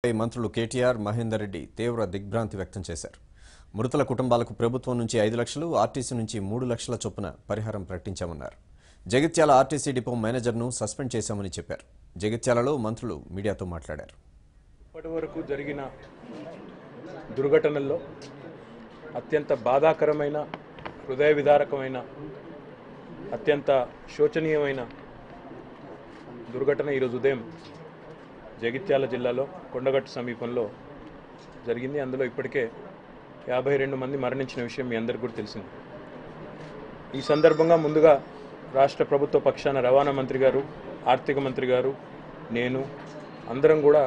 మంత్రులు కేటీఆర్, మహేందర్ రెడ్డి తీవ్ర దిగ్భ్రాంతి వ్యక్తం చేశారు. మృతుల కుటుంబాలకు ప్రభుత్వం నుంచి 5 లక్షలు, ఆర్టీసీ నుంచి 3 లక్షల చొప్పున పరిహారం ప్రకటించామన్నారు. జగిత్యాల ఆర్టీసీ డిపో మేనేజర్ను సస్పెండ్ చేశామని చెప్పారు. జగిత్యాలలో మంత్రులు మీడియాతో మాట్లాడారు. ఇప్పటివరకు జరిగిన దుర్ఘటనల్లో అత్యంత బాధాకరమైన, హృదయ విదారకమైన, అత్యంత శోచనీయమైన దుర్ఘటన ఈరోజు ఉదయం జగిత్యాల జిల్లాలో కొండగట్టు సమీపంలో జరిగింది. అందులో ఇప్పటికే 52 మంది మరణించిన విషయం మీ అందరికీ కూడా తెలిసింది. ఈ సందర్భంగా ముందుగా రాష్ట్ర ప్రభుత్వ పక్షాన రవాణా మంత్రి గారు, ఆర్థిక మంత్రి గారు, నేను అందరం కూడా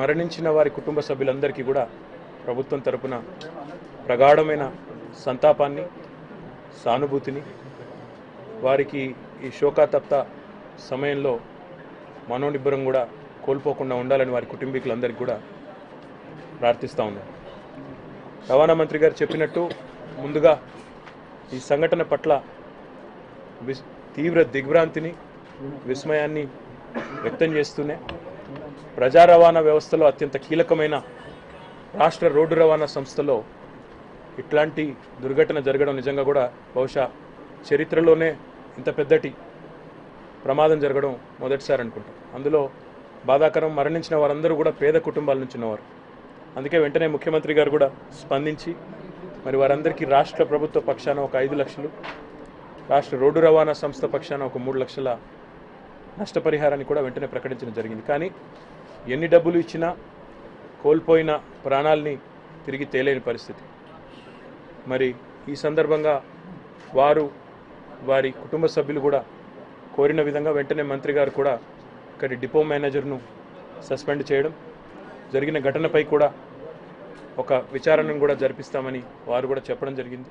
మరణించిన వారి కుటుంబ సభ్యులందరికీ కూడా ప్రభుత్వం తరపున ప్రగాఢమైన సంతాపాన్ని, సానుభూతిని, వారికి ఈ శోకాతప్త సమయంలో మనోనిబ్బరం కూడా కోల్పోకుండా ఉండాలని వారి కుటుంబీకులందరికీ కూడా ప్రార్థిస్తూ ఉన్నాం. రవాణా మంత్రి గారు చెప్పినట్టు ముందుగా ఈ సంఘటన పట్ల తీవ్ర దిగ్భ్రాంతిని, విస్మయాన్ని వ్యక్తం చేస్తూనే ప్రజా రవాణా వ్యవస్థలో అత్యంత కీలకమైన రాష్ట్ర రోడ్డు రవాణా సంస్థలో ఇట్లాంటి దుర్ఘటన జరగడం నిజంగా కూడా బహుశా చరిత్రలోనే ఇంత పెద్దటి ప్రమాదం జరగడం మొదటిసారి అనుకుంటాం. అందులో బాధాకరం, మరణించిన వారందరూ కూడా పేద కుటుంబాల నుంచి ఉన్నవారు. అందుకే వెంటనే ముఖ్యమంత్రి గారు కూడా స్పందించి మరి వారందరికీ రాష్ట్ర ప్రభుత్వ పక్షాన ఒక 5 లక్షలు, రాష్ట్ర రోడ్డు రవాణా సంస్థ పక్షాన ఒక 3 లక్షల నష్టపరిహారాన్ని కూడా వెంటనే ప్రకటించడం జరిగింది. కానీ ఎన్ని డబ్బులు ఇచ్చినా కోల్పోయిన ప్రాణాలని తిరిగి తేలేని పరిస్థితి. మరి ఈ సందర్భంగా వారి కుటుంబ సభ్యులు కూడా కోరిన విధంగా వెంటనే మంత్రి గారు కూడా ఇక్కడి డిపో మేనేజర్ను సస్పెండ్ చేయడం, జరిగిన ఘటనపై కూడా ఒక విచారణను కూడా జరిపిస్తామని వారు కూడా చెప్పడం జరిగింది.